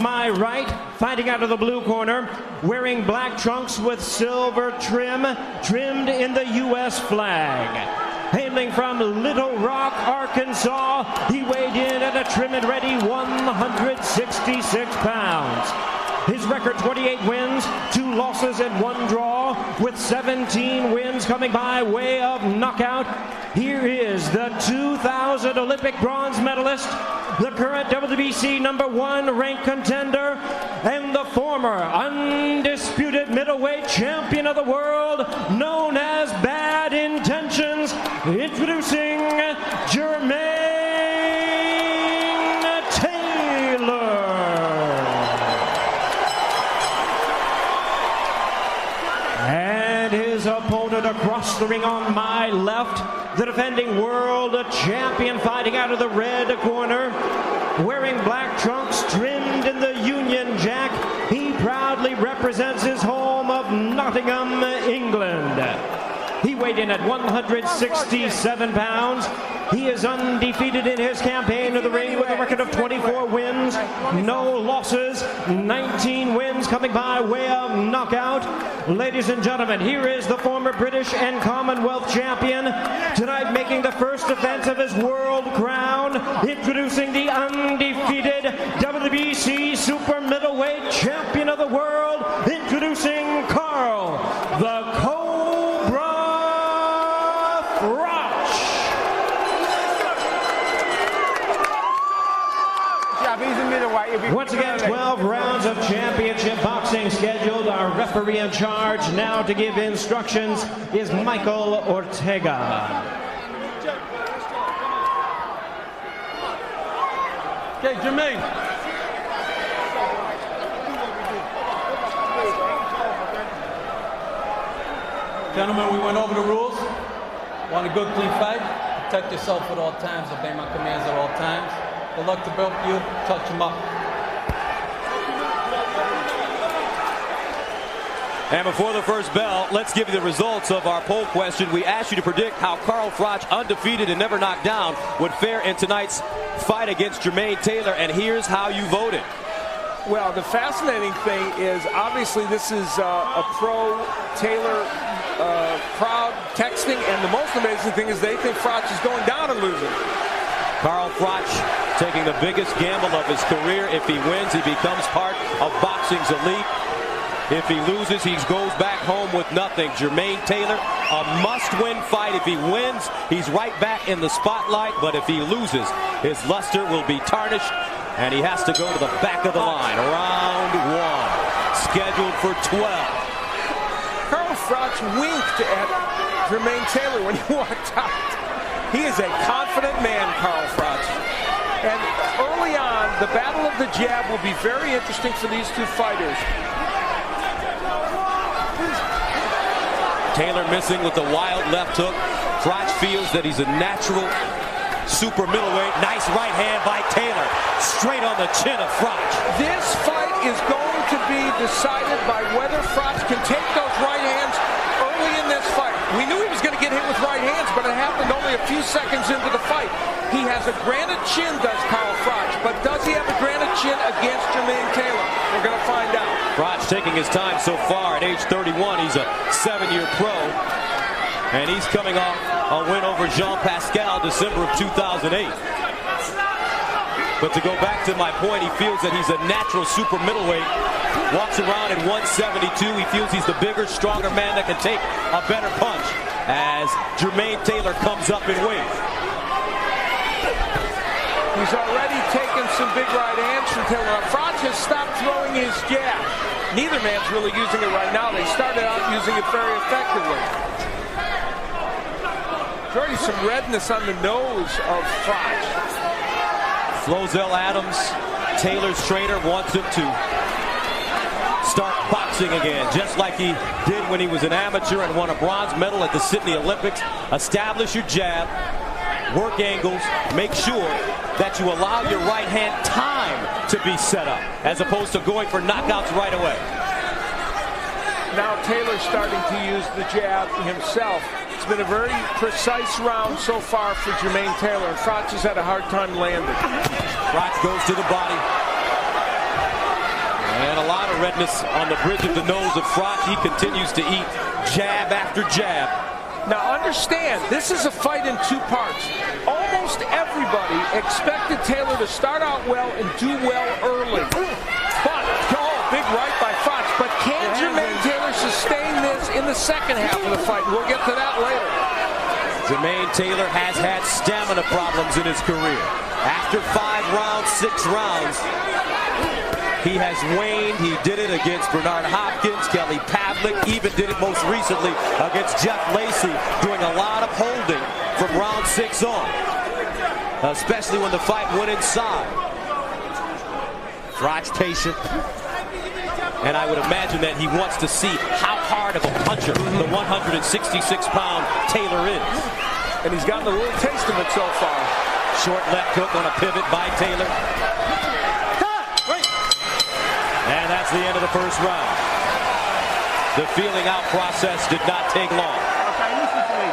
My right, fighting out of the blue corner, wearing black trunks with silver trim, trimmed in the U.S. flag. Hailing from Little Rock, Arkansas, he weighed in at a trim and ready 166 pounds. His record, 28 wins, 2 losses and 1 draw, with 17 wins coming by way of knockout. Here is the 2000 Olympic bronze medalist, the current WBC #1 ranked contender, and the former undisputed middleweight champion of the world, known as Bad Intentions, introducing Jermain Taylor. And his opponent across the ring on my left, the defending world champion, fighting out of the red corner, wearing black trunks trimmed in the Union Jack. He proudly represents his home of Nottingham, England. He weighed in at 167 pounds. He is undefeated in his campaign to the ring with a record of 24 wins, no losses, 19 wins coming by way of knockout. Ladies and gentlemen, here is the former British and Commonwealth champion, tonight making the first defense of his world crown, introducing the undefeated WBC super middleweight champion of the world, introducing Carl the Cobra Froch. Once again, 12 rounds of championship boxing scheduled. Our referee in charge now to give instructions is Michael Ortega. Okay, Jermain. Gentlemen, we went over the rules. Want a good, clean fight? Protect yourself at all times. Obey my commands at all times. Good luck to both of you. Touch them up. And before the first bell, let's give you the results of our poll question. We asked you to predict how Carl Froch, undefeated and never knocked down, would fare in tonight's fight against Jermain Taylor. And here's how you voted. Well, the fascinating thing is, obviously, this is a pro-Taylor crowd texting, and the most amazing thing is they think Froch is going down and losing. Carl Froch taking the biggest gamble of his career. If he wins, he becomes part of boxing's elite. If he loses, he goes back home with nothing. Jermain Taylor, a must-win fight. If he wins, he's right back in the spotlight. But if he loses, his luster will be tarnished, and he has to go to the back of the line. Round 1, scheduled for 12. Carl Froch winked at Jermain Taylor when he walked out. He is a confident man, Carl Froch. And early on, the battle of the jab will be very interesting for these two fighters. Taylor missing with the wild left hook. Froch feels that he's a natural super middleweight. Nice right hand by Taylor. Straight on the chin of Froch. This fight is going to be decided by whether Froch can take those right hands early in this fight. We knew he was going to get hit with right hands, but it happened only a few seconds into the fight. He has a granite chin, does Carl Froch, but does he have a granite chin against Jermain Taylor? We're going to find out. Froch taking his time so far. At age 31, he's a 7-year pro. And he's coming off a win over Jean Pascal, December of 2008. But to go back to my point, he feels that he's a natural super middleweight. Walks around at 172. He feels he's the bigger, stronger man that can take a better punch as Jermain Taylor comes up in weight. He's already taken some big right hands from Taylor. Froch has stopped throwing his jab. Neither man's really using it right now. They started out using it very effectively. There's already some redness on the nose of Froch. Flozell Adams, Taylor's trainer, wants him to start boxing again, just like he did when he was an amateur and won a bronze medal at the Sydney Olympics. Establish your jab, work angles, make sure that you allow your right hand time to be set up, as opposed to going for knockouts right away. Now Taylor's starting to use the jab himself. It's been a very precise round so far for Jermain Taylor, and Froch has had a hard time landing. Froch goes to the body. of redness on the bridge of the nose of Froch. He continues to eat jab after jab. Now understand, this is a fight in two parts. Almost everybody expected Taylor to start out well and do well early. But, big right by Froch. But can Jermain Taylor sustain this in the second half of the fight? We'll get to that later. Jermain Taylor has had stamina problems in his career. After 5 rounds, 6 rounds, he has waned. He did it against Bernard Hopkins, Kelly Pavlik, even did it most recently against Jeff Lacey, doing a lot of holding from round 6 on, especially when the fight went inside. Froch patient, and I would imagine that he wants to see how hard of a puncher the 166-pound Taylor is. And he's gotten a little taste of it so far. Short left hook on a pivot by Taylor. And that's the end of the first round. The feeling out process did not take long. Okay, listen to me.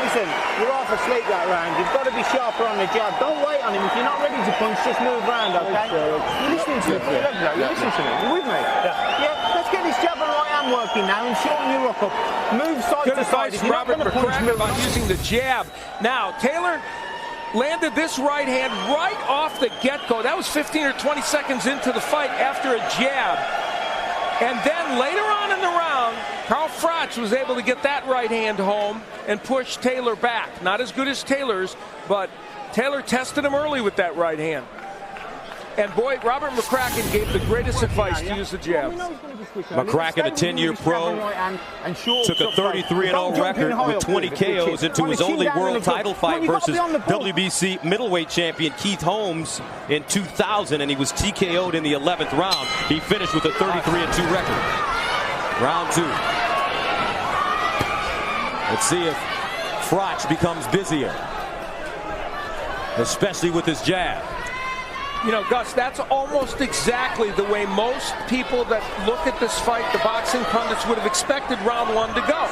Listen, you're half asleep that round. You've got to be sharper on the jab. Don't wait on him. If you're not ready to punch, just move round, okay? You're listening to me. You're listening to me. You with me? Yeah. Let's get this jab and right hand working now and shorten your rock up. Move side Good to side. advice, Robert McCracken, about using the jab. Now, Taylor landed this right hand right off the get-go. That was 15 or 20 seconds into the fight after a jab. And then later on in the round, Carl Froch was able to get that right hand home and push Taylor back. Not as good as Taylor's, but Taylor tested him early with that right hand. And boy, Robert McCracken gave the greatest advice to use the jab. McCracken, a 10-year pro, took a 33-0 record with 20 KOs into his only world title fight versus WBC middleweight champion Keith Holmes in 2000, and he was TKO'd in the 11th round. He finished with a 33-2 record. Round 2. Let's see if Froch becomes busier, especially with his jab. You know, Gus, that's almost exactly the way most people that look at this fight, the boxing pundits, would have expected round 1 to go.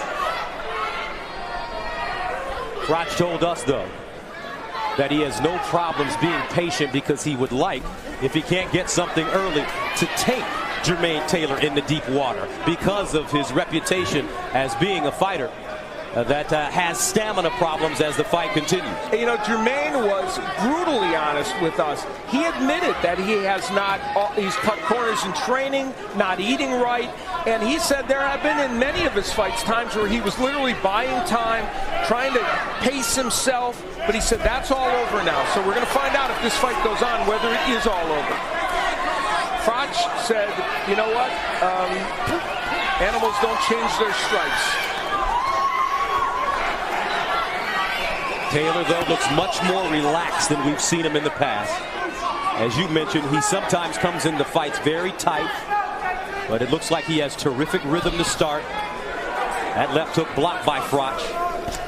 Froch told us, though, that he has no problems being patient because he would like, if he can't get something early, to take Jermain Taylor in the deep water because of his reputation as being a fighter that has stamina problems as the fight continues. You know, Jermain was brutally honest with us. He admitted that he has not, he's cut corners in training, not eating right, and he said there have been in many of his fights times where he was literally buying time, trying to pace himself, but he said that's all over now. So we're going to find out if this fight goes on, whether it is all over. Froch said, you know what, animals don't change their stripes. Taylor, though, looks much more relaxed than we've seen him in the past. As you mentioned, he sometimes comes into fights very tight, but it looks like he has terrific rhythm to start. That left hook blocked by Froch.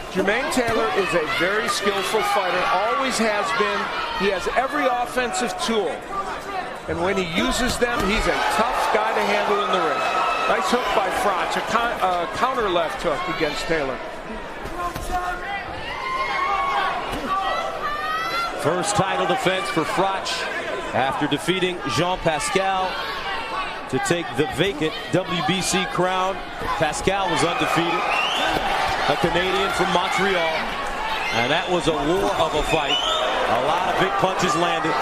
Jermain Taylor is a very skillful fighter, always has been. He has every offensive tool, and when he uses them, he's a tough guy to handle in the ring. Nice hook by Froch, a counter left hook against Taylor. First title defense for Froch after defeating Jean Pascal to take the vacant WBC crown. Pascal was undefeated, a Canadian from Montreal, and that was a war of a fight. A lot of big punches landed.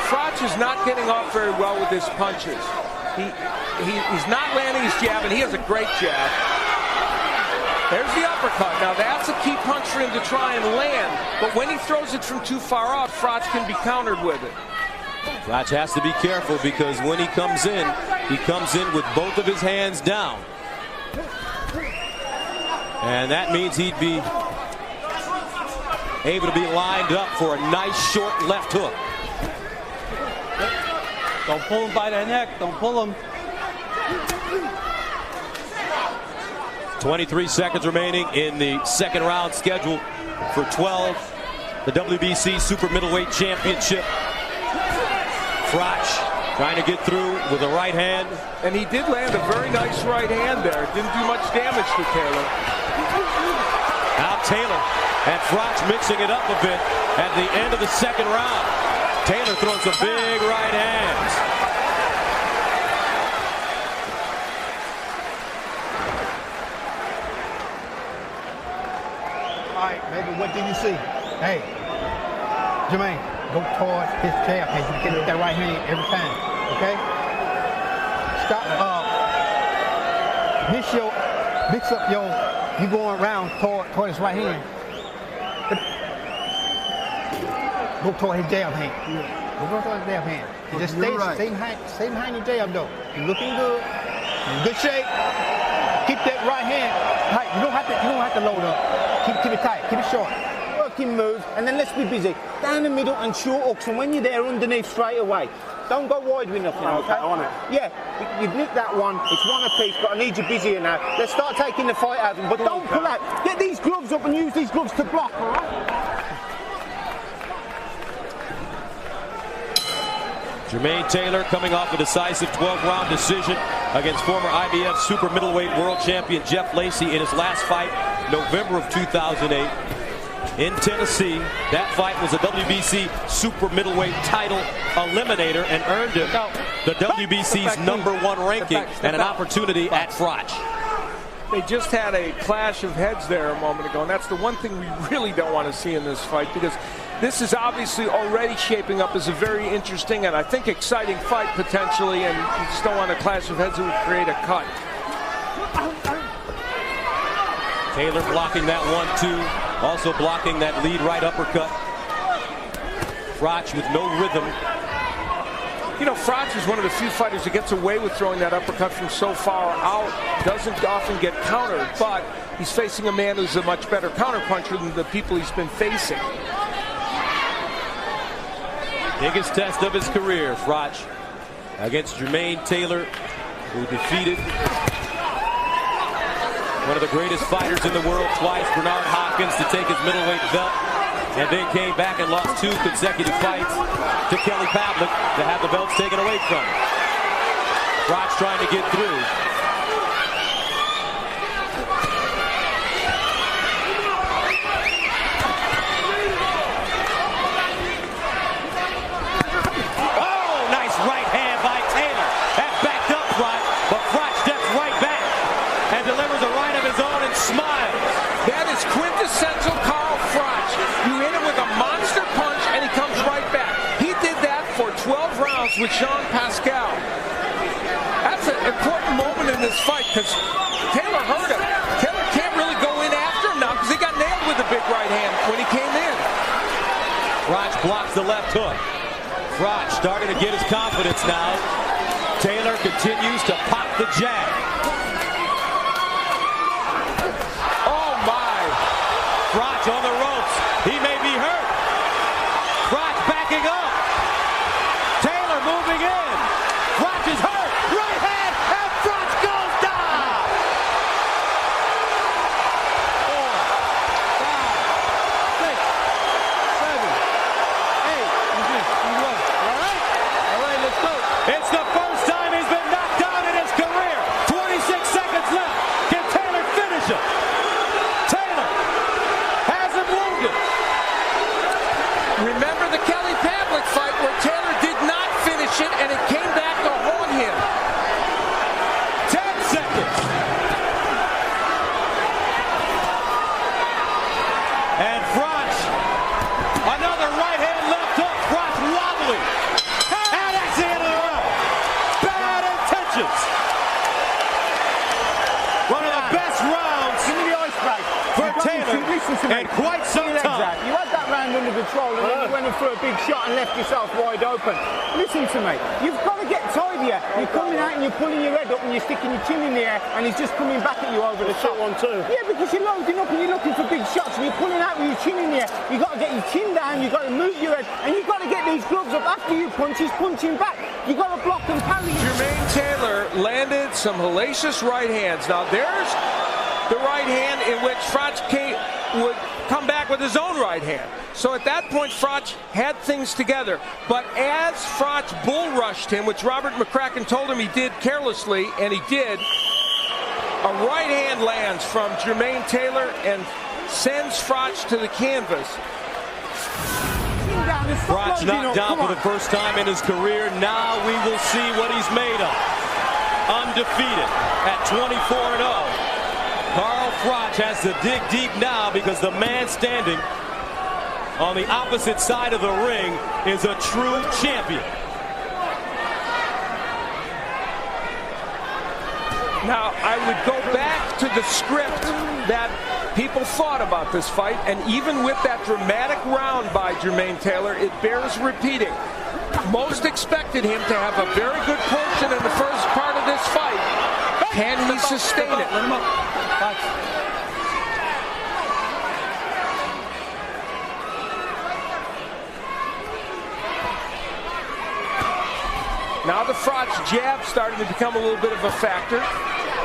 Froch is not getting off very well with his punches. He's not landing his jab, and he has a great jab. There's the uppercut. Now that's a key punch for him to try and land. But when he throws it from too far off, Froch can be countered with it. Froch has to be careful because when he comes in with both of his hands down. And that means he'd be able to be lined up for a nice short left hook. Don't pull him by the neck. Don't pull him. 23 seconds remaining in the second round scheduled for 12. The WBC Super Middleweight Championship. Froch trying to get through with a right hand. And he did land a very nice right hand there. Didn't do much damage to Taylor. Now Taylor and Froch mixing it up a bit at the end of the second round. Taylor throwing some big right hands. All right, baby, what did you see? Hey, Jermain, go toward his jab hand. You get that right hand every time, okay? Stop, mix up you going around toward his right hand. Go toward his jab hand. Go toward his jab hand. Just stay behind your jab though. You're looking good. You're in good shape. Keep that right hand tight. You don't have to load up. Keep it tight. Keep it short. Working moves, and then let's be busy. Down the middle and short hooks, and when you're there, underneath straight away. Don't go wide with nothing, okay? On it. Yeah, you've nicked that one. It's one apiece, but I need you busier now. Let's start taking the fight out of them, but don't pull out. Get these gloves up and use these gloves to block, all right? Jermain Taylor coming off a decisive 12-round decision against former IBF super middleweight world champion Jeff Lacey in his last fight, November of 2008 in Tennessee. That fight was a WBC super middleweight title eliminator and earned him the WBC's #1 ranking and an opportunity at Froch. They just had a clash of heads there a moment ago, and that's the one thing we really don't want to see in this fight, because this is obviously already shaping up as a very interesting and I think exciting fight potentially, and you just don't want a clash of heads that would create a cut. Taylor blocking that 1-2, also blocking that lead right uppercut. Froch with no rhythm. You know, Froch is one of the few fighters that gets away with throwing that uppercut from so far out. Doesn't often get countered, but he's facing a man who's a much better counterpuncher than the people he's been facing. Biggest test of his career, Froch against Jermain Taylor, who defeated one of the greatest fighters in the world twice, Bernard Hopkins, to take his middleweight belt, and then came back and lost 2 consecutive fights to Kelly Pavlik to have the belts taken away from him. Froch trying to get through. Oh, nice right hand by Taylor. That backed up Froch, but Froch steps right back and delivers a right of his own and smiles. That is quintessential Carl Froch. You hit him with a monster punch and he comes right back. He did that for 12 rounds with Jean Pascal. That's an important moment in this fight because Taylor hurt him. Taylor can't really go in after him now because he got nailed with the big right hand when he came in. Froch blocks the left hook. Froch starting to get his confidence now. Taylor continues to pop the jab. Oh my! Froch on the ropes. He may be hurt. Froch backing up. Taylor moving in. Froch is hurt. Right hand, and Froch goes down. 4, 5, 6, 7, 8. All right, let's go. It's the first time he's been knocked down in his career. 26 seconds left. Can Taylor finish him? Taylor has him wounded. Remember the Kelly Pavlik fight where Taylor did not finish it and it came back to haunt him. 10 seconds. And Froch, another right hand left hook. Froch wobbly. And that's the end of the round. Bad Intentions. One of the best rounds Give me the ice break. for You've got Taylor to listen to me. in quite some Your legs time. out. You had that round under control and then you went in for a big shot and left yourself wide open. Listen to me. You've got to get tidier. You're coming out and you're pulling your head up and you're sticking your chin in the air and he's just coming back at you over the top. One, two. Yeah, because you're loading up and you're looking for big shots and you're pulling out with your chin in the air. You've got to get your chin down, you've got to move your head, and you've got to get these gloves up after you punch. He's punching back. You've got to block and parry. Jermain Taylor landed some hellacious right hands. Now there's the right hand in which Froch would come back with his own right hand. So at that point, Froch had things together. But as Froch bull rushed him, which Robert McCracken told him he did carelessly, and he did, a right hand lands from Jermain Taylor and sends Froch to the canvas. Chin down as Froch knocked down for the first time in his career. Now we will see what he's made of. Undefeated at 24-0. Carl Froch has to dig deep now because the man standing on the opposite side of the ring is a true champion. Now, I would go back to the script that people thought about this fight, and even with that dramatic round by Jermain Taylor, it bears repeating. Most expected him to have a very good portion in the first part of this fight. Can he sustain it? Let him up. Box. Now the Froch jab starting to become a little bit of a factor.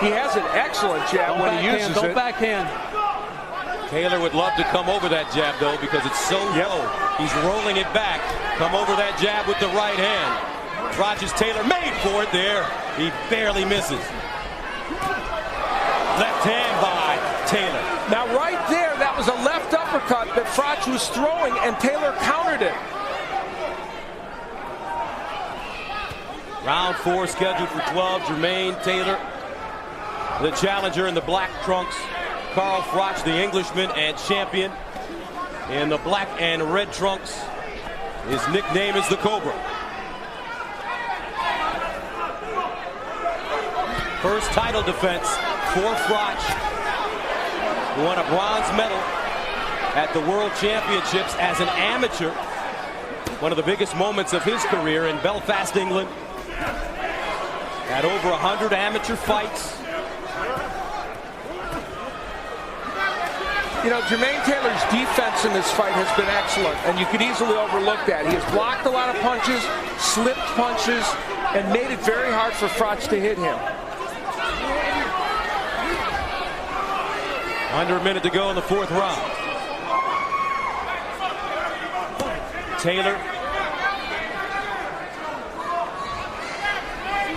He has an excellent jab when he uses it. Don't backhand. Taylor would love to come over that jab, though, because it's so low. He's rolling it back. Come over that jab with the right hand. Froch's Taylor made for it there. He barely misses. Left hand by Taylor. Now right there, that was a left uppercut that Froch was throwing, and Taylor countered it. Round 4 scheduled for 12. Jermain Taylor, the challenger in the black trunks. Carl Froch, the Englishman and champion, in the black and red trunks. His nickname is the Cobra. First title defense for Froch, who won a bronze medal at the World Championships as an amateur. One of the biggest moments of his career in Belfast, England. Had over 100 amateur fights. You know, Jermain Taylor's defense in this fight has been excellent, and you could easily overlook that. He has blocked a lot of punches, slipped punches, and made it very hard for Froch to hit him. Under a minute to go in the 4th round. Taylor,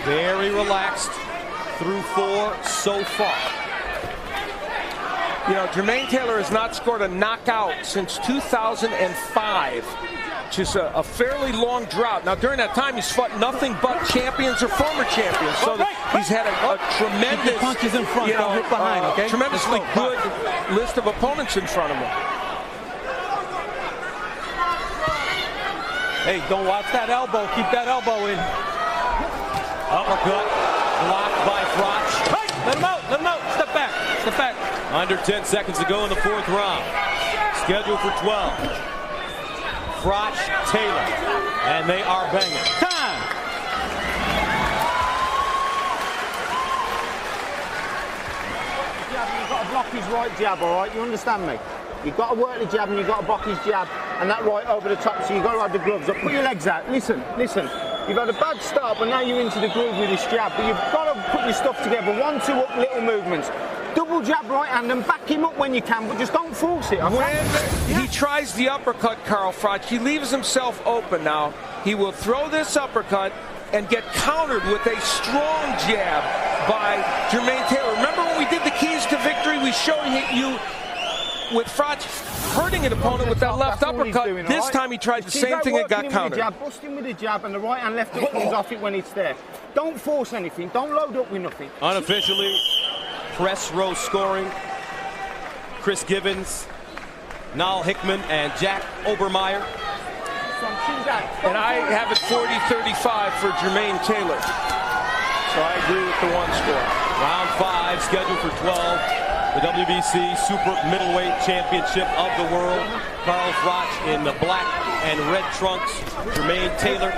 very relaxed through 4 so far. You know, Jermain Taylor has not scored a knockout since 2005, which is a fairly long drought. Now, during that time, he's fought nothing but champions or former champions. So he's had a tremendous, punches in front, you know, hit behind, okay? tremendously good list of opponents in front of him. Hey, don't watch that elbow. Keep that elbow in. Uppercut blocked by Froch. Hey, let him out. Let him out. Step back. Step back. Under 10 seconds to go in the 4th round. Scheduled for 12. Froch, Taylor, and they are banging. Time. You've got to block his right jab, all right? You understand me? You've got to work the jab and you've got to block his jab and that right over the top, so you've got to have the gloves up. Put your legs out. Listen, listen. You've had a bad start, but now you're into the groove with this jab. But you've got to put your stuff together. 1-2 up, little movements. Double jab right hand and back him up when you can, but just don't force it. Okay? When he tries the uppercut, Carl Froch, he leaves himself open now. He will throw this uppercut and get countered with a strong jab by Jermain Taylor. Remember when we did the keys to victory? We showed you with Froch hurting an opponent with that left uppercut. This time he tried the same thing and got countered. Bust him with the jab and the right hand left hook comes off it when it's there. Don't force anything. Don't load up with nothing. Unofficially, press row scoring. Chris Gibbons, Niall Hickman, and Jack Obermeyer. And I have it 40-35 for Jermain Taylor. So I agree with the 1 score. Round 5 scheduled for 12. The WBC Super Middleweight Championship of the world. Carl Froch in the black and red trunks. Jermain Taylor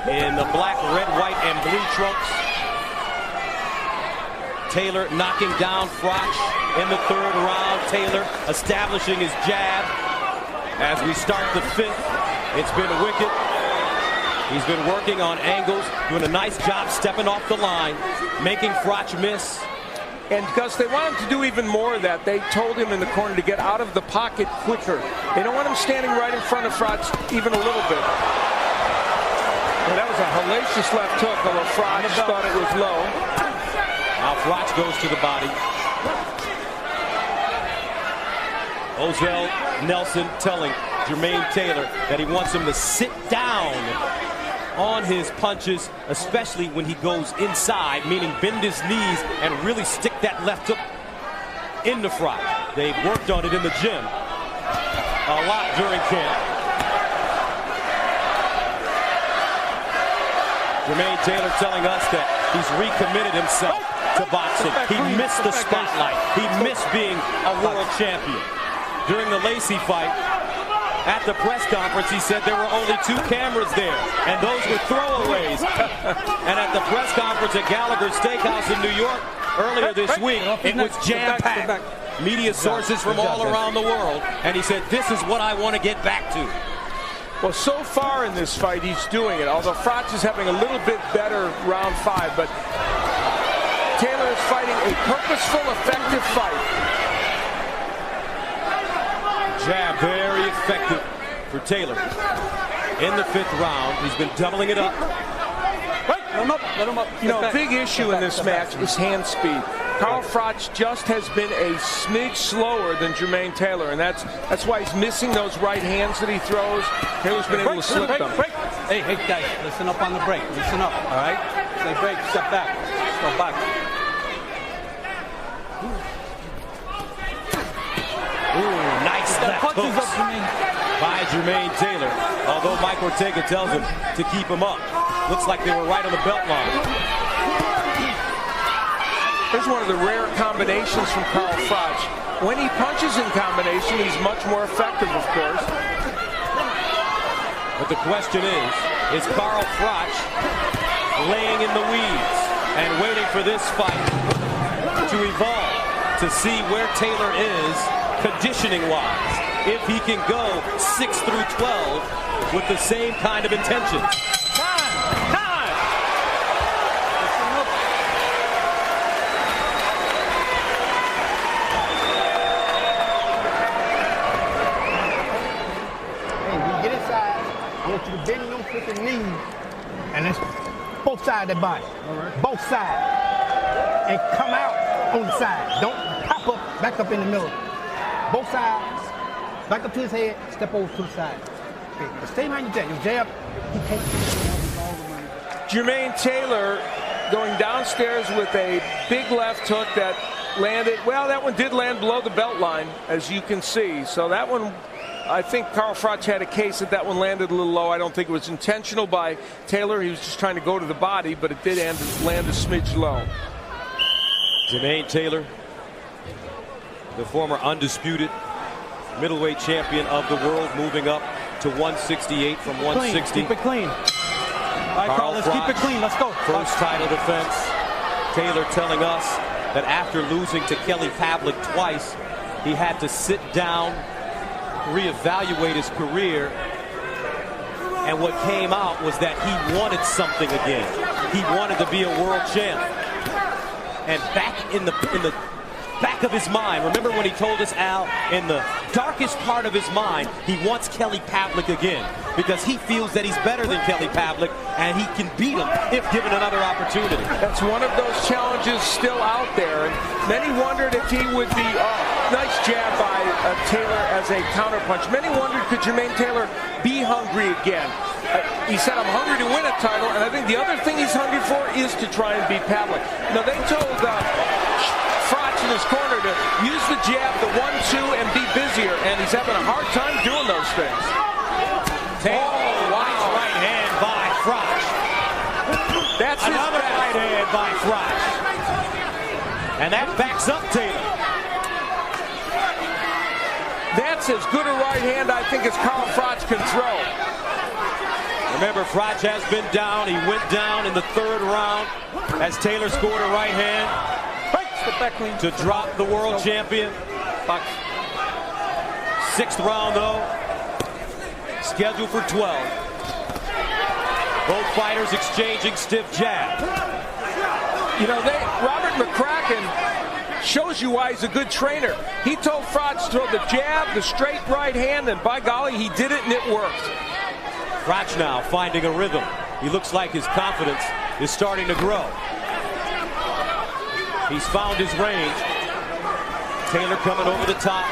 in the black, red, white, and blue trunks. Taylor knocking down Froch in the 3rd round. Taylor establishing his jab as we start the 5th. It's been wicked. He's been working on angles, doing a nice job stepping off the line, making Froch miss. And because they want him to do even more of that, they told him in the corner to get out of the pocket quicker. They don't want him standing right in front of Froch even a little bit. And that was a hellacious left hook, although Froch thought it was low. Now Froch goes to the body. Ozell Nelson telling Jermain Taylor that he wants him to sit down on his punches, especially when he goes inside, meaning bend his knees and really stick that left hook into Froch. They've worked on it in the gym a lot during camp. Jermain Taylor telling us that he's recommitted himself to boxing. He missed the spotlight. He missed being a world champion. During the Lacey fight, at the press conference, he said there were only 2 cameras there, and those were throwaways. And at the press conference at Gallagher's Steakhouse in New York earlier this week, it was jam-packed. Media sources from all around the world, and he said, this is what I want to get back to. Well, so far in this fight, he's doing it, although Froch is having a little bit better round 5, but Taylor is fighting a purposeful, effective fight. Jab, very effective for Taylor. In the 5th round, he's been doubling it up. Let him up, let him up. You know, a big issue in this match is hand speed. Carl Froch just has been a smidge slower than Jermain Taylor, and that's why he's missing those right hands that he throws. Taylor's been able to slip them. Hey, guys, listen up on the break. Listen up, all right? Say break, step back. Let's go back. Ooh, nice left hooks by Jermain Taylor. Although Mike Ortega tells him to keep him up. Looks like they were right on the belt line. Here's one of the rare combinations from Carl Froch. When he punches in combination, he's much more effective, of course. But the question is Carl Froch laying in the weeds and waiting for this fight to evolve to see where Taylor is conditioning-wise? If he can go 6 through 12 with the same kind of intentions. I want you to bend them freaking knees, and that's both sides of the body. Both sides. And come out on the side. Don't pop up, back up in the middle. Both sides, back up to his head, step over to the side. Okay, but stay behind your jab. Your jab. Jermain Taylor going downstairs with a big left hook that landed, well, that one did land below the belt line, as you can see. So that one, I think Carl Froch had a case that one landed a little low. I don't think it was intentional by Taylor. He was just trying to go to the body, but it did land a smidge low. Jermain Taylor, the former undisputed middleweight champion of the world, moving up to 168 from 160. Keep it clean. All right, Carl, let's keep it clean. Let's go. First title defense. Taylor telling us that after losing to Kelly Pavlik twice, he had to sit down, reevaluate his career, and what came out was that he wanted something again. He wanted to be a world champ. And back in the back of his mind, remember when he told us, Al, in the darkest part of his mind, he wants Kelly Pavlik again because he feels that he's better than Kelly Pavlik and he can beat him if given another opportunity. That's one of those challenges still out there, and many wondered if he would be nice jab by Taylor as a counterpunch. Many wondered, could Jermain Taylor be hungry again? He said, I'm hungry to win a title, and I think the other thing he's hungry for is to try and beat Pavlik. Now, they told Froch in his corner to use the jab, the 1-2, and be busier, and he's having a hard time doing those things. Nice right hand by Froch. That's another right hand by Froch. And that backs up Taylor. That's as good a right hand, I think, as Carl Froch can throw. Remember, Froch has been down. He went down in the 3rd round as Taylor scored a right hand to drop the world champion. 6th round, though, scheduled for 12. Both fighters exchanging stiff jabs. You know, Robert McCracken shows you why he's a good trainer. He told Froch to throw the jab, the straight right hand, and by golly, he did it and it worked. Froch now finding a rhythm. He looks like his confidence is starting to grow. He's found his range. Taylor coming over the top.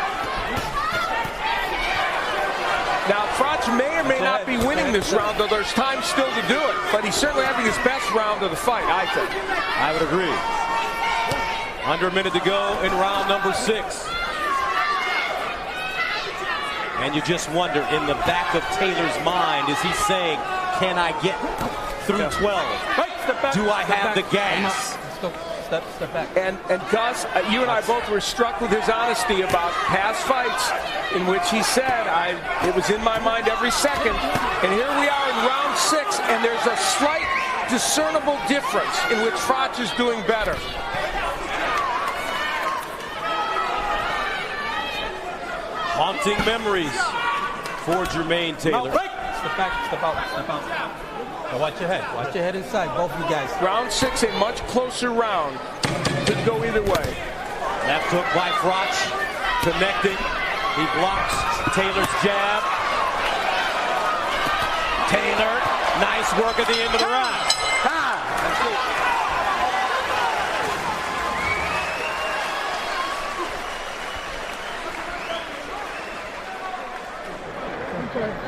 Froch may or may not be winning this round, though there's time still to do it. But he's certainly having his best round of the fight, I think. I would agree. Under a minute to go in round number 6. And you just wonder, in the back of Taylor's mind, is he saying, can I get through 12? Do I have the gas? Step back. And Gus, you and I both were struck with his honesty about past fights in which he said, it was in my mind every second. And here we are in round 6, and there's a slight discernible difference in which Froch is doing better. Haunting memories for Jermain Taylor. Step back, step out, step out. Now watch your head. Watch your head inside, both of you guys. Round 6, a much closer round. Could go either way. Left hook by Froch, connecting. He blocks Taylor's jab. Taylor, nice work at the end of the round.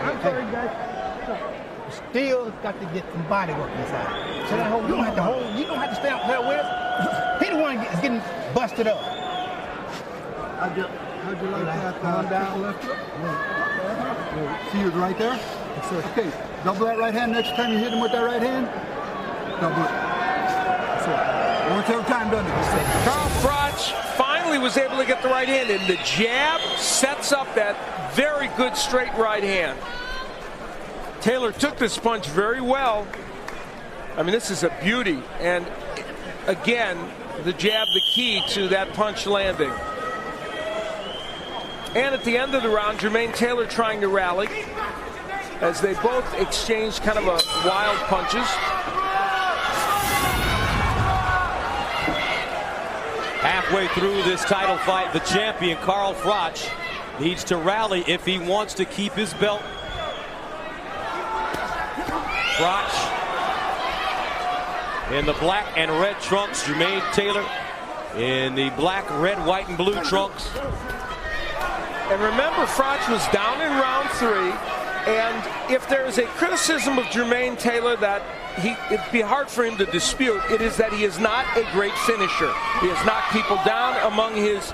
I'm sorry, guys. Still got to get some body work inside. So that whole, you don't have to stay out there with us. He the one is getting busted up. How'd you like that? Calm down. Left hook? See, he was right there? Yes, sir. Okay, double that right hand. Next time you hit him with that right hand, double it. Yes, sir. Once every time, doesn't it? Carl Froch finally was able to get the right hand, and the jab sets up that very good straight right hand. Taylor took this punch very well. I mean, this is a beauty. And again, the jab, the key to that punch landing. And at the end of the round, Jermain Taylor trying to rally as they both exchanged kind of a wild punches. Halfway through this title fight, the champion, Carl Froch, needs to rally if he wants to keep his belt. Froch in the black and red trunks. Jermain Taylor in the black, red, white, and blue trunks. And remember, Froch was down in round 3. And if there is a criticism of Jermain Taylor that it'd be hard for him to dispute, it is that he is not a great finisher. He has knocked people down among his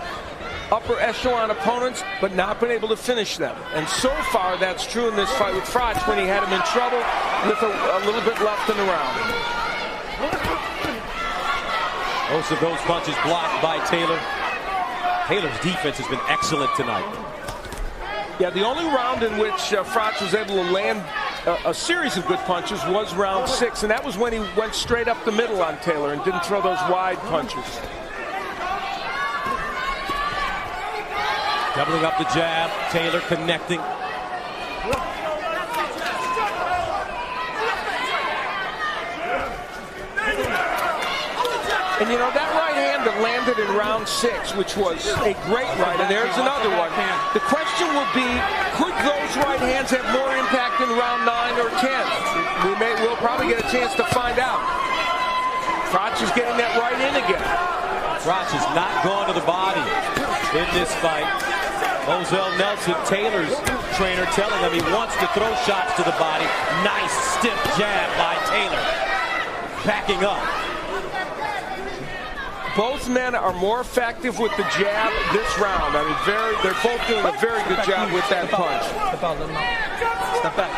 upper echelon opponents, but not been able to finish them. And so far, that's true in this fight with Froch when he had him in trouble with a little bit left in the round. Most of those punches blocked by Taylor. Taylor's defense has been excellent tonight. Yeah, the only round in which Froch was able to land a series of good punches was round 6, and that was when he went straight up the middle on Taylor and didn't throw those wide punches. Doubling up the jab, Taylor connecting. And you know, that right hand that landed in round 6, which was a great right, and there's another one. The question will be, could those right hands have more impact in round 9 or 10? We'll probably get a chance to find out. Froch is getting that right in again. Froch has not gone to the body in this fight. Moselle Nelson, Taylor's trainer, telling him he wants to throw shots to the body. Nice stiff jab by Taylor. Backing up. Both men are more effective with the jab this round. I mean, they're both doing a very good job with that punch. Step out, let him out. Step back.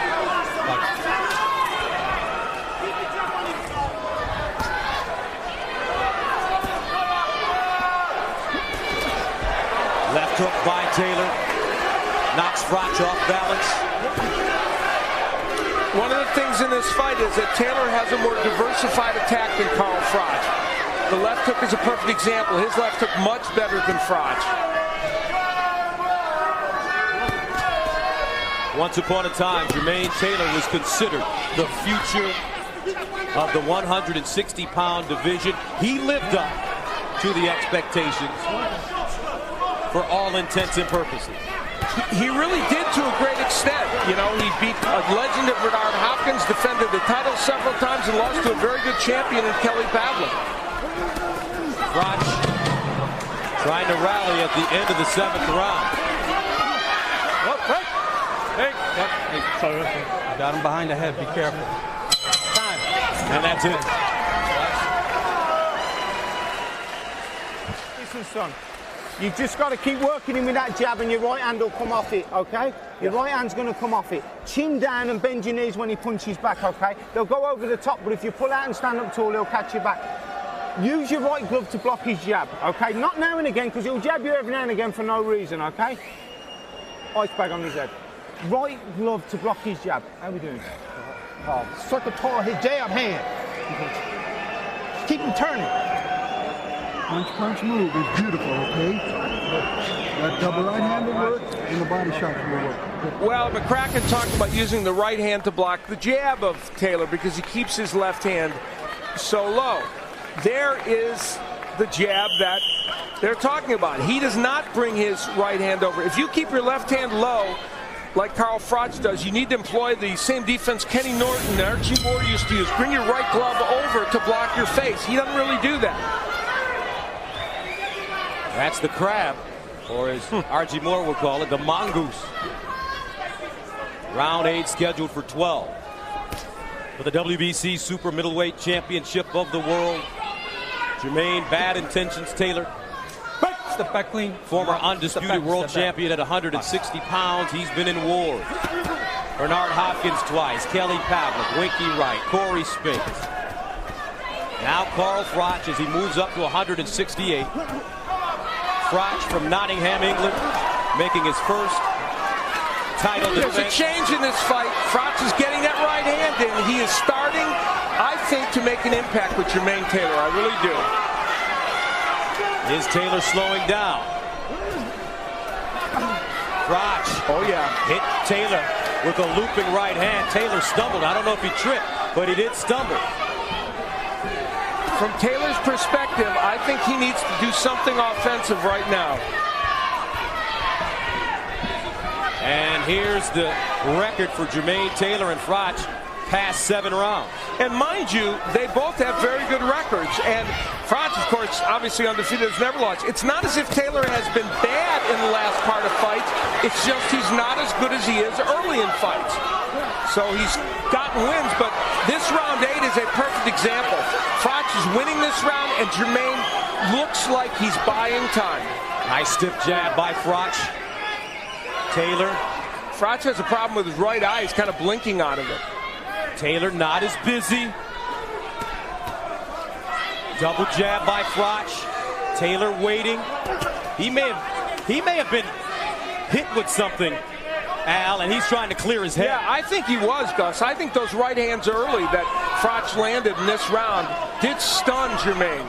Left hook by Taylor. Knocks Froch off balance. One of the things in this fight is that Taylor has a more diversified attack than Carl Froch. The left hook is a perfect example. His left hook much better than Froch. Once upon a time, Jermain Taylor was considered the future of the 160-pound division. He lived up to the expectations for all intents and purposes. He really did to a great extent. You know, he beat a legend of Bernard Hopkins, defended the title several times, and lost to a very good champion in Kelly Pavlik. Froch trying to rally at the end of the 7th round. Hey. Yep. Hey. Sorry. Got him behind the head. Be careful. Time. And that's it. Listen, son. You just got to keep working him with that jab, and your right hand will come off it, okay? Your right hand's going to come off it. Chin down and bend your knees when he punches back, okay? They'll go over the top, but if you pull out and stand up tall, he'll catch you back. Use your right glove to block his jab, okay? Not now and again, because he'll jab you every now and again for no reason, okay? Ice bag on his head. Right glove to block his jab. How are we doing? Circle toward his jab hand. Keep him turning. Punch move is beautiful, okay? That double right hand will work, and the body shots will work. Well, McCracken talked about using the right hand to block the jab of Taylor because he keeps his left hand so low. There is the jab that they're talking about. He does not bring his right hand over. If you keep your left hand low, like Carl Froch does, you need to employ the same defense Kenny Norton and Archie Moore used to use. Bring your right glove over to block your face. He doesn't really do that. That's the crab, or as Archie Moore would call it, the mongoose. Round 8 scheduled for 12. For the WBC Super Middleweight Championship of the World, Jermain Bad Intentions Taylor. Step back clean. Former undisputed world champion at 160 pounds. He's been in wars. Bernard Hopkins twice, Kelly Pavlik, Winky Wright, Corey Spinks. Now Carl Froch as he moves up to 168. Froch from Nottingham, England, making his first title defense. There's a change in this fight. Froch is getting that right hand in. He is starting, I think, to make an impact with Jermain Taylor. I really do. Is Taylor slowing down? Froch. Oh, yeah. Hit Taylor with a looping right hand. Taylor stumbled. I don't know if he tripped, but he did stumble. From Taylor's perspective, I think he needs to do something offensive right now. And here's the record for Jermain Taylor and Froch, past 7 rounds. And mind you, they both have very good records. And Froch, of course, obviously undefeated, has never lost. It's not as if Taylor has been bad in the last part of fights. It's just he's not as good as he is early in fights. So he's gotten wins, but this round 8 is a perfect example. Froch is winning this round, and Jermain looks like he's buying time. Nice stiff jab by Froch. Taylor. Froch has a problem with his right eye. He's kind of blinking out of it. Taylor not as busy. Double jab by Froch. Taylor waiting. He may have been hit with something, Al, and he's trying to clear his head. Yeah, I think he was, Gus. I think those right hands early that Froch landed in this round did stun Jermain.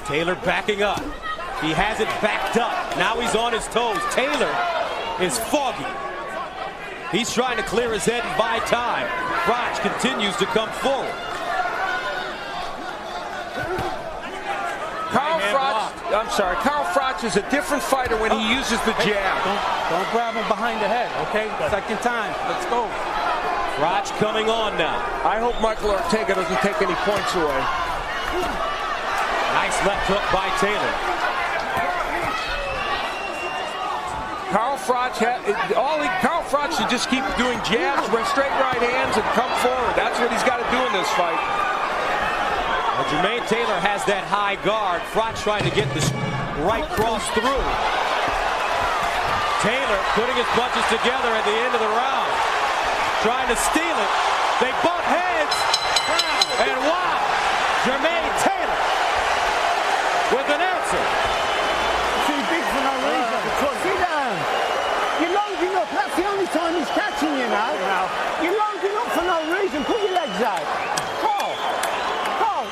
Taylor backing up. He hasn't backed up. Now he's on his toes. Taylor is foggy. He's trying to clear his head and buy time. Froch continues to come forward. Carl Froch is a different fighter when he uses the jab. Don't grab him behind the head, okay? Second time. Let's go. Froch coming on now. I hope Michael Ortega doesn't take any points away. Nice left hook by Taylor. Carl Froch should just keep doing jabs, straight right hands, and come forward. That's what he's got to do in this fight. Well, Jermain Taylor has that high guard. Froch trying to get this right cross through. Taylor putting his punches together at the end of the round. Trying to steal it. They butt heads. And wow, Jermain Taylor with an answer. Too big for no reason. Sit down. You're loading up. That's the only time he's catching you now. You're loading up for no reason. Put your legs out. Carl,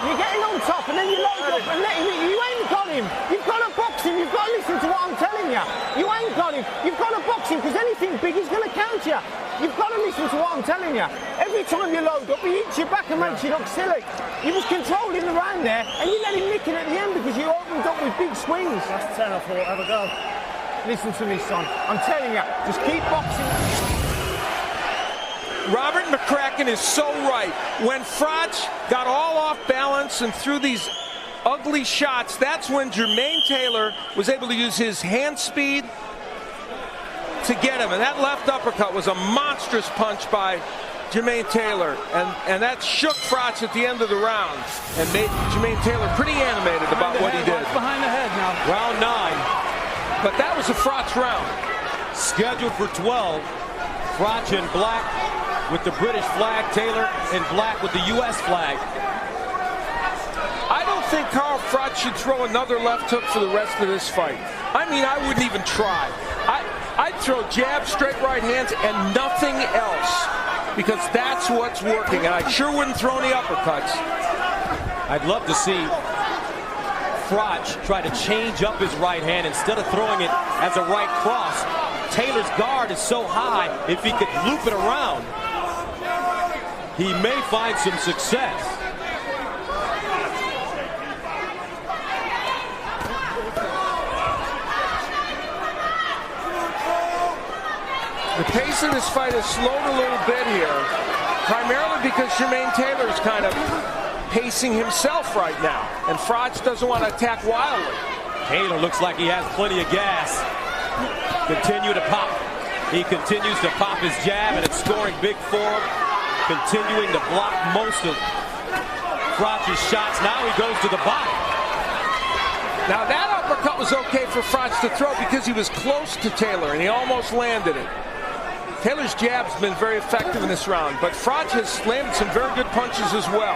you're getting on top and then you load up and let him hit you. You ain't got him. You've got to box him. You've got to listen to what I'm telling you. You ain't got him. You've got to box him because anything big is going to count you. You've got to listen to what I'm telling you. Every time you load up, he hits you back and makes you look silly. You was controlling the round there and you let him nick it at the end because you opened up with big swings. That's 10 off or whatever, go. Listen to me, son. I'm telling you, just keep boxing. Robert McCracken is so right. When Froch got all off balance and threw these ugly shots, that's when Jermain Taylor was able to use his hand speed to get him. And that left uppercut was a monstrous punch by Jermain Taylor. And that shook Froch at the end of the round and made Jermain Taylor pretty animated about what he did. Watch behind the head now. Round 9. But that was a Froch round. Scheduled for 12. Froch in black with the British flag. Taylor in black with the U.S. flag. I don't think Carl Froch should throw another left hook for the rest of this fight. I mean, I wouldn't even try. I'd throw jab, straight right hands, and nothing else, because that's what's working. And I sure wouldn't throw any uppercuts. I'd love to see Froch try to change up his right hand instead of throwing it as a right cross. Taylor's guard is so high, if he could loop it around, he may find some success. The pace of this fight has slowed a little bit here, primarily because Jermain Taylor is kind of pacing himself right now, and Froch doesn't want to attack wildly. Taylor looks like he has plenty of gas. Continue to pop. He continues to pop his jab, and it's scoring big for him. Continuing to block most of Froch's shots. Now he goes to the body. Now that uppercut was okay for Froch to throw because he was close to Taylor, and he almost landed it. Taylor's jab's been very effective in this round, but Froch has landed some very good punches as well.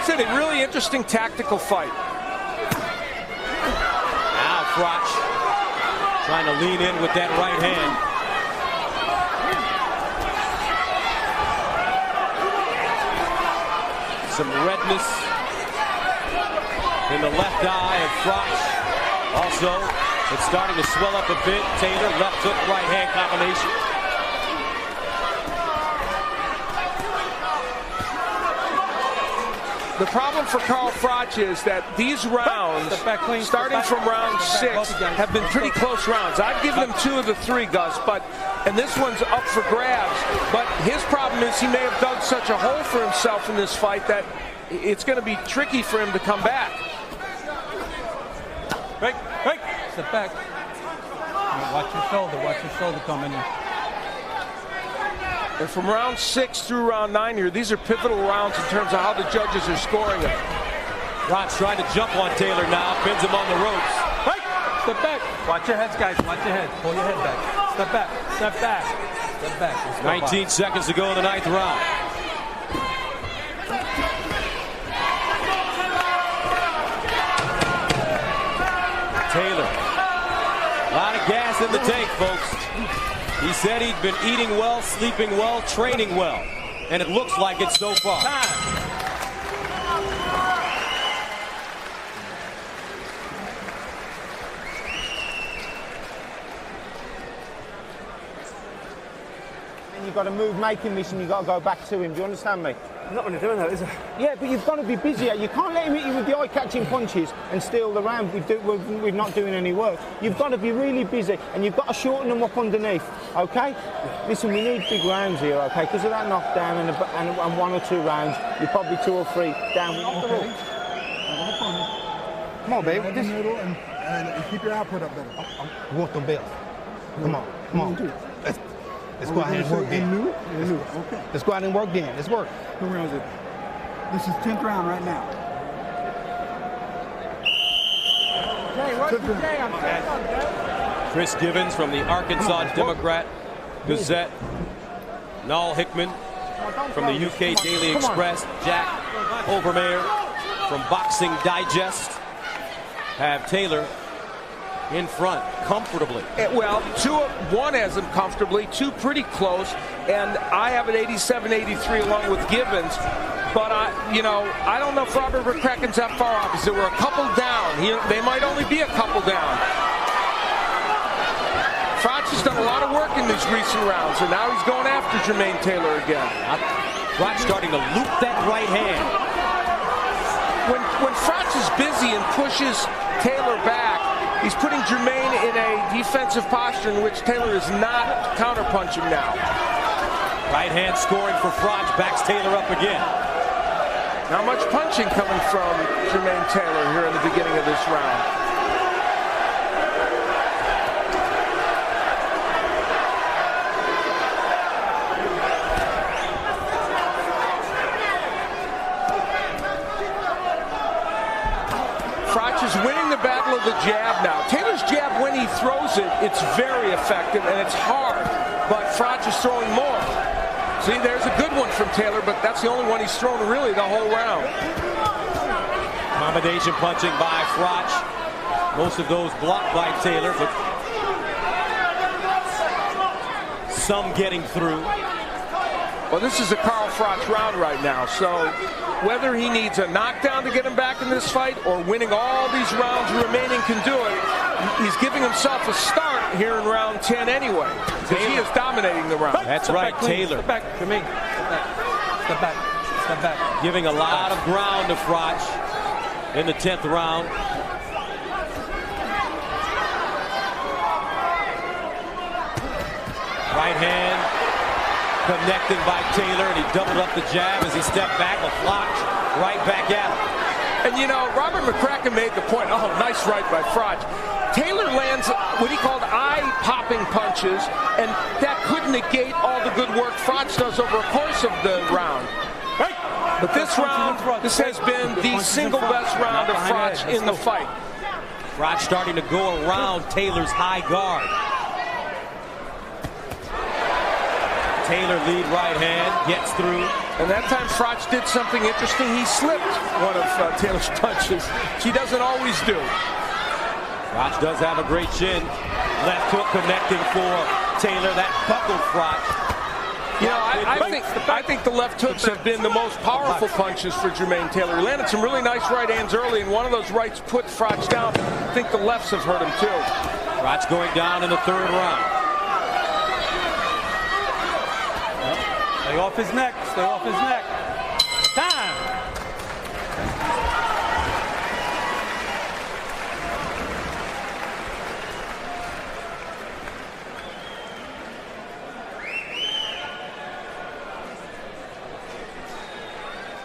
It's a really interesting tactical fight. Now Froch trying to lean in with that right hand. Some redness in the left eye of Froch. Also, it's starting to swell up a bit. Taylor, left hook, right hand combination. The problem for Carl Froch is that these rounds, starting from round 6, have been pretty close rounds. I've given him 2 of the 3, Gus, and this one's up for grabs. But his problem is he may have dug such a hole for himself in this fight that it's going to be tricky for him to come back. Hey, step back. Watch your shoulder coming in. And from round 6 through round 9 here, these are pivotal rounds in terms of how the judges are scoring it. Froch trying to jump on Taylor now, pins him on the ropes. Hey, step back. Watch your heads, guys. Watch your head. Pull your head back. Step back. Step back. Step back. 19 seconds to go in the 9th round. Taylor. A lot of gas in the tank, folks. He said he'd been eating well, sleeping well, training well. And it looks like it so far. And you've got to move making this and you've got to go back to him. Do you understand me? I'm not going to do that, is it? Yeah, but you've got to be busier. You can't let him hit you with the eye-catching punches and steal the round. We're not doing any work. You've got to be really busy, and you've got to shorten them up underneath, okay? Yeah. Listen, we need big rounds here, okay? Because of that knockdown and 1 or 2 rounds, you're probably 2 or 3 down. Okay. Come on, baby. In the middle and keep your output up better. I want them bells. Come on. Let's go ahead and work then. Okay. Let's go ahead and work then. Let's work. Who rounds it? This is 10th round right now. Chris Givens from the Arkansas Democrat Gazette. Noel Hickman from the UK Daily Express. Jack Overmare from Boxing Digest have Taylor in front comfortably. Well, 1 has him comfortably, 2 pretty close, and I have it 87-83 along with Givens. But I don't know if Robert McCracken's that far off. Because there were a couple down. They might only be a couple down. Froch has done a lot of work in these recent rounds, and now he's going after Jermain Taylor again. Froch starting to loop that right hand. When Froch is busy and pushes Taylor back, he's putting Jermain in a defensive posture in which Taylor is not counterpunching now. Right hand scoring for Froch, backs Taylor up again. Not much punching coming from Jermain Taylor here in the beginning of this round. Froch is winning the battle of the jab now. Taylor's jab, when he throws it, it's very effective and it's hard, but Froch is throwing more. See, there's a good one from Taylor, but that's the only one he's thrown really the whole round. Combination punching by Froch. Most of those blocked by Taylor, but some getting through. Well, this is a Carl Froch round right now, so whether he needs a knockdown to get him back in this fight or winning all these rounds remaining can do it, he's giving himself a start here in round 10 anyway, because he is dominating the round. That's right, Taylor. Step back, Jermain. Step back. Step back. Giving a lot of ground to Froch in the 10th round. Right hand connected by Taylor, and he doubled up the jab as he stepped back with Froch right back at him. And you know, Robert McCracken made the point, oh, nice right by Froch. Taylor lands what he called eye-popping punches, and that could negate all the good work Froch does over the course of the round. But this round, this has been the single best round of Froch in the fight. Froch starting to go around Taylor's high guard. Taylor lead right hand, gets through. And that time Froch did something interesting. He slipped one of Taylor's punches. He doesn't always do. Froch does have a great chin. Left hook connecting for Taylor. That buckled Froch. You know, I think the left hooks have been the most powerful punches for Jermain Taylor. He landed some really nice right hands early, and one of those rights put Froch down. I think the lefts have hurt him too. Froch going down in the 3rd round. Stay off his neck. Stay off his neck. Time.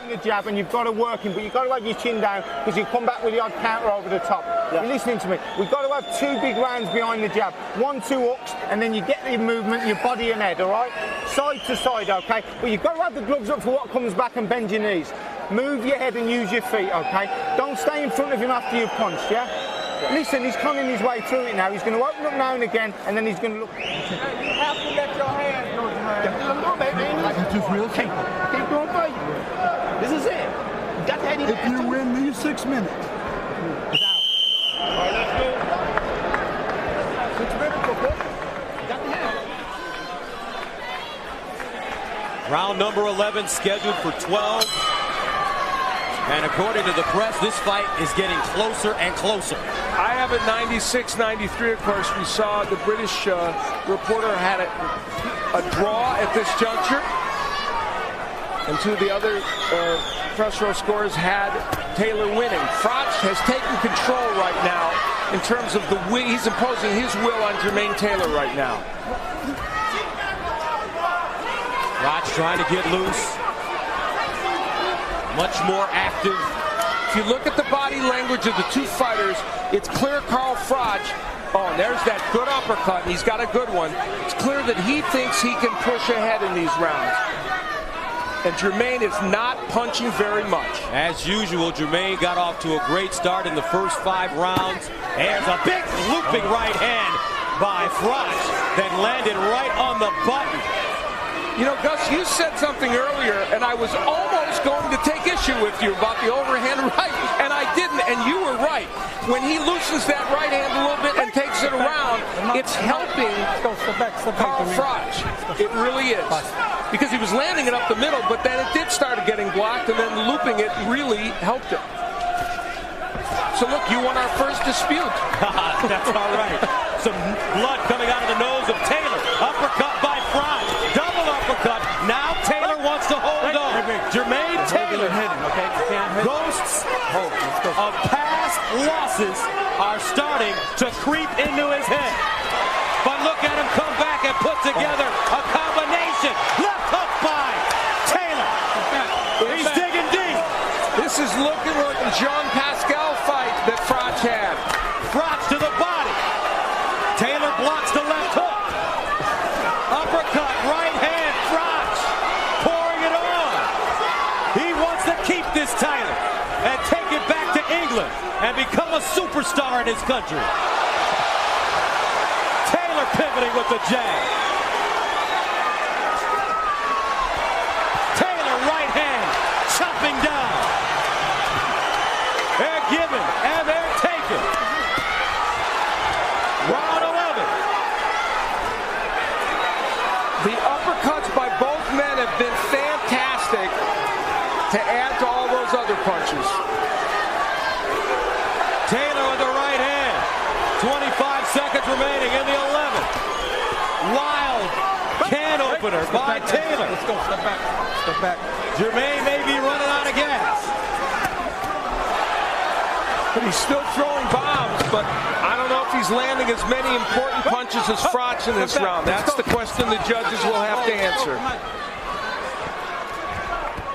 The jab, and you've got to work him, but you've got to have your chin down because you come back with the odd counter over the top. Yeah. You're listening to me. We've got to have 2 big rounds behind the jab. 1, 2 hooks, and then you get the movement, your body and head, all right? Side to side, okay? But you've got to have the gloves up for what comes back and bend your knees. Move your head and use your feet, okay? Don't stay in front of him after you've punched, yeah? Listen, he's conning his way through it now. He's going to open up now and again, and then he's going to look. You have to let your hands go, Jermain. It's just real simple. Keep going for you. This is it. You got to head If you win these 6 minutes. It's out. All right, let's go. 6 minutes, okay? You got the hand. Round number 11 scheduled for 12. And according to the press, this fight is getting closer and closer. I have it 96-93, of course. We saw the British reporter had a draw at this juncture. And 2 of the other press row scores had Taylor winning. Froch has taken control right now in terms of the way he's imposing his will on Jermain Taylor right now. Froch trying to get loose. Much more active. If you look at the body language of the 2 fighters, it's clear Carl Froch, oh, and there's that good uppercut, and he's got a good one. It's clear that he thinks he can push ahead in these rounds. And Jermain is not punching very much. As usual, Jermain got off to a great start in the first 5 rounds. There's a big looping right hand by Froch that landed right on the button. You know, Gus, you said something earlier, and I was almost going to take issue with you about the overhand right, and I didn't, and you were right. When he loosens that right hand a little bit and takes it around, it's helping Carl Froch. It really is. Because he was landing it up the middle, but then it did start getting blocked, and then looping it really helped him. So look, you won our first dispute. That's all right. Some blood coming out of the nose of Taylor. Uppercut by Froch. Double uppercut. Now Taylor wants to hold on. Jermain Taylor, ghosts of past losses are starting to creep into his head. But look at him come back and put together a combination. Left hook by Taylor. He's digging deep. This is looking like a Jean Pascal fight that Froch had. Froch to the body. Taylor blocks the left hook. Uppercut, right hand, Froch pouring it on. He wants to keep this title and take it back to England and become a superstar in his country. Taylor pivoting with the jab. Taylor right hand chopping down. They're given and they're taken. Round 11. The uppercuts by both men have been fantastic to add to all those other punches. Taylor with the right hand. 25 seconds remaining in the 11th. Wild can opener by Taylor. Let's go. Step back. Step back. Jermain may be running out of gas. But he's still throwing bombs, but I don't know if he's landing as many important punches as Froch in this round. That's the question the judges will have to answer.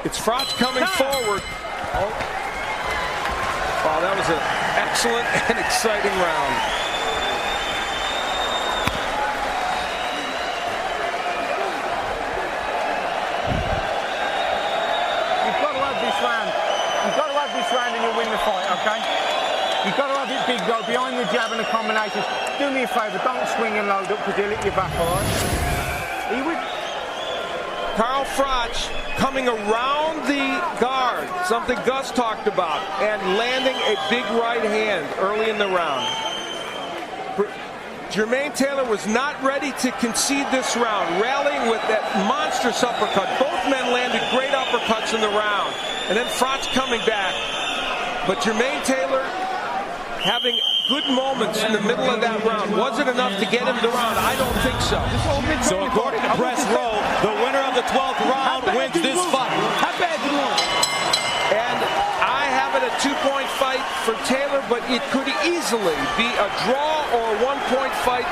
It's Froch coming forward. Wow, that was an excellent and exciting round. You've got to have this round. You've got to have this round and you'll win the fight, okay? You've got to have it big, though, behind the jab and the combinations. Do me a favour, don't swing and load up because he'll hit your back, all right? He would... Carl Froch coming around the guard, something Gus talked about, and landing a big right hand early in the round. Jermain Taylor was not ready to concede this round, rallying with that monstrous uppercut. Both men landed great uppercuts in the round, and then Froch coming back. But Jermain Taylor having good moments in the middle of that round. Was it enough to get him the round? I don't think so. So according to Press Row, the winner of the 12th round wins this fight. How bad do you want? And I have it a 2-point fight for Taylor, but it could easily be a draw or a 1-point fight,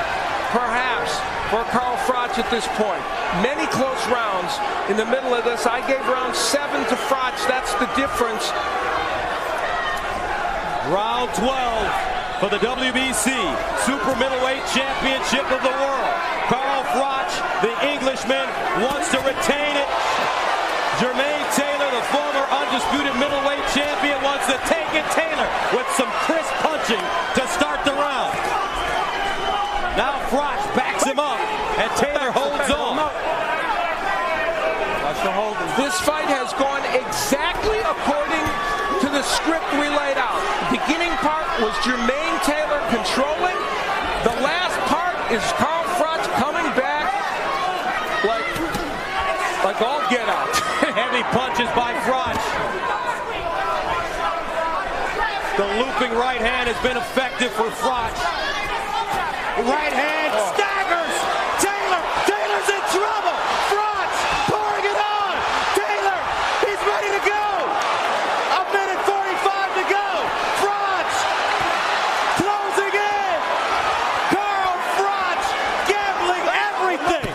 perhaps, for Carl Froch at this point. Many close rounds in the middle of this. I gave round 7 to Froch. That's the difference. Round 12 for the WBC Super Middleweight Championship of the World. Carl Froch, the Englishman, wants to retain it. Jermain Taylor, the former undisputed middleweight champion, wants to take it. Taylor with some crisp punching to start the round. Now Froch backs him up, and Taylor holds on. This fight has gone exactly according to the script we laid out. The beginning part was Jermain Taylor controlling. The last part is Carl Froch coming back like all get out. Heavy punches by Froch. The looping right hand has been effective for Froch. Right hand staggers. Taylor's in trouble. Froch pouring it on. Taylor, he's ready to go. A minute 45 to go. Froch closing in. Carl Froch gambling everything.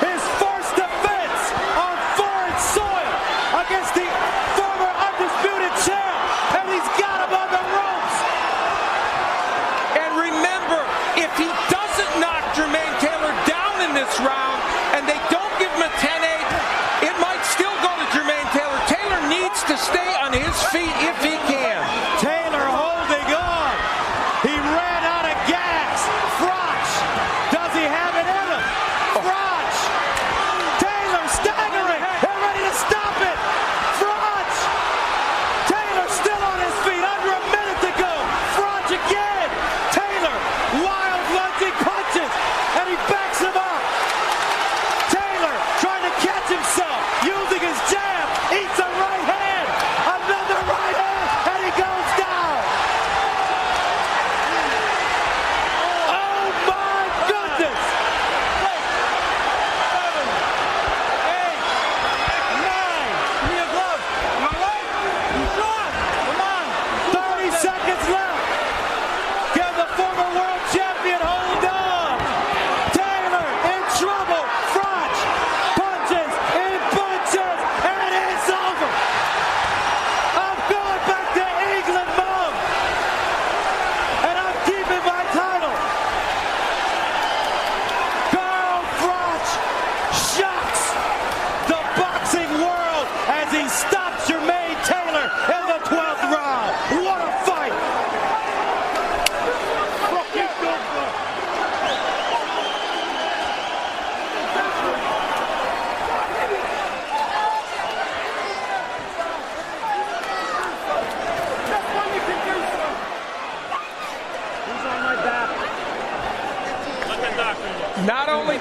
His first defense on foreign soil against the former undisputed champ, and he's got him on the ropes. And remember, if he doesn't knock Jermain Taylor down in this round and they don't give him a 10-8, it might still go to Jermain Taylor. Taylor needs to stay on his feet if he can. Taylor holding on. He ran out of gas. Froch, does he have it in him? Froch. Taylor staggering. They're ready to stop it. Froch. Taylor still on his feet. Under a minute to go. Froch again. Taylor, wild lunging punches, and he backs him up. Taylor trying to catch himself, using his jab, eats a right hand, another right hand, and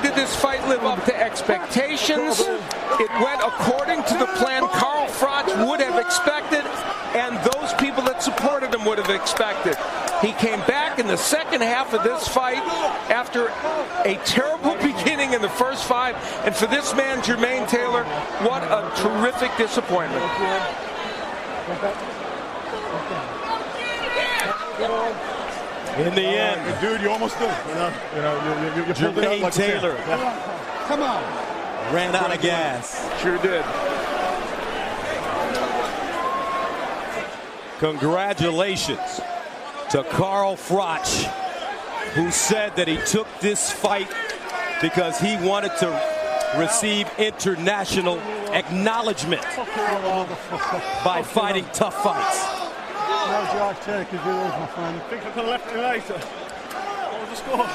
did this fight live up to expectations? It went according to the plan Carl Froch would have expected, and those people that supported him would have expected. He came back in the second half of this fight after a terrible beginning in the first 5, and for this man, Jermain Taylor, what a terrific disappointment. In the end, dude, you almost did. You Jermain like Taylor come on. ran out of gas. Sure did. Congratulations to Carl Froch, who said that he took this fight because he wanted to receive international acknowledgement by fighting tough fights. No, Josh, take his videos, my friend. I think I could have left it later. What was the score?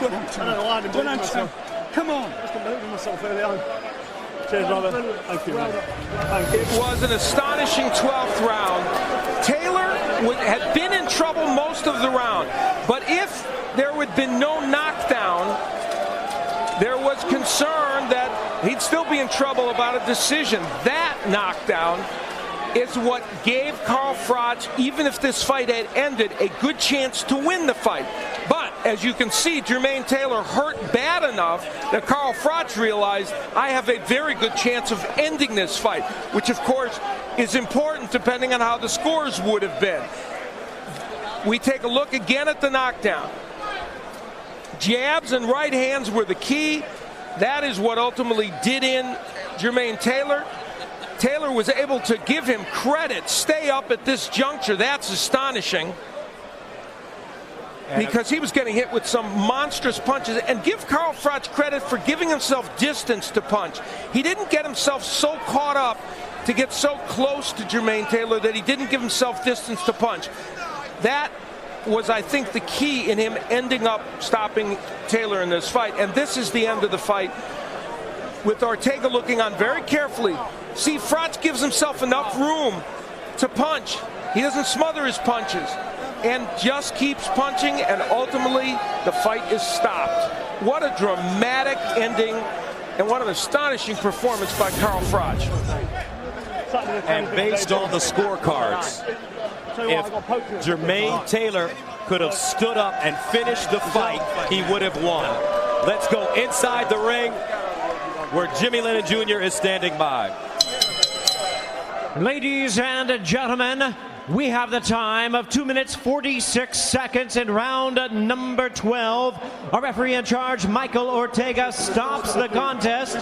I don't know why I didn't believe in myself. Come on. I just didn't believe in myself early on. Cheers, brother. Thank you, man. Thank you. It was an astonishing 12th round. Taylor had been in trouble most of the round, but if there had been no knockdown, there was concern that he'd still be in trouble about a decision. That knockdown is what gave Carl Froch, even if this fight had ended, a good chance to win the fight. But as you can see, Jermain Taylor hurt bad enough that Carl Froch realized, I have a very good chance of ending this fight, which of course is important depending on how the scores would have been. We take a look again at the knockdown. Jabs and right hands were the key. That is what ultimately did in Jermain Taylor. Taylor was able to give him credit, stay up at this juncture. That's astonishing, because he was getting hit with some monstrous punches. And give Carl Froch credit for giving himself distance to punch. He didn't get himself so caught up to get so close to Jermain Taylor that he didn't give himself distance to punch. That was, I think, the key in him ending up stopping Taylor in this fight. And this is the end of the fight, with Ortega looking on very carefully. See, Froch gives himself enough room to punch. He doesn't smother his punches and just keeps punching, and ultimately the fight is stopped. What a dramatic ending and what an astonishing performance by Carl Froch. And based on the scorecards, if Jermain Taylor could have stood up and finished the fight, he would have won. Let's go inside the ring, where Jimmy Lennon Jr. is standing by. Ladies and gentlemen, we have the time of 2 minutes 46 seconds in round number 12. Our referee in charge, Michael Ortega, stops the contest.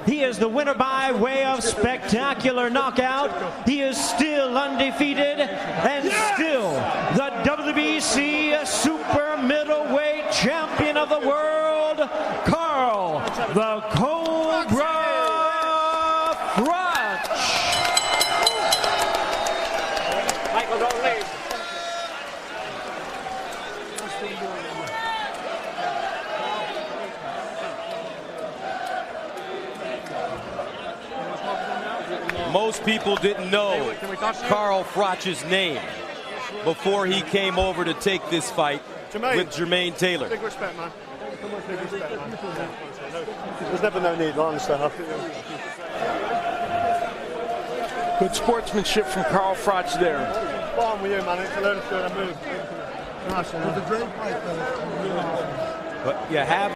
He is the winner by way of spectacular knockout. He is still undefeated and still the WBC super middleweight champion of the world, Carl the Cobra Froch. Most people didn't know Carl Froch's name before he came over to take this fight with Jermain Taylor. Big respect, man. Big respect, man. There's never no need, I understand. Good sportsmanship from Carl Froch there. Fine with you, man. It's a learn to move. Nice, man. It was a great fight, But you have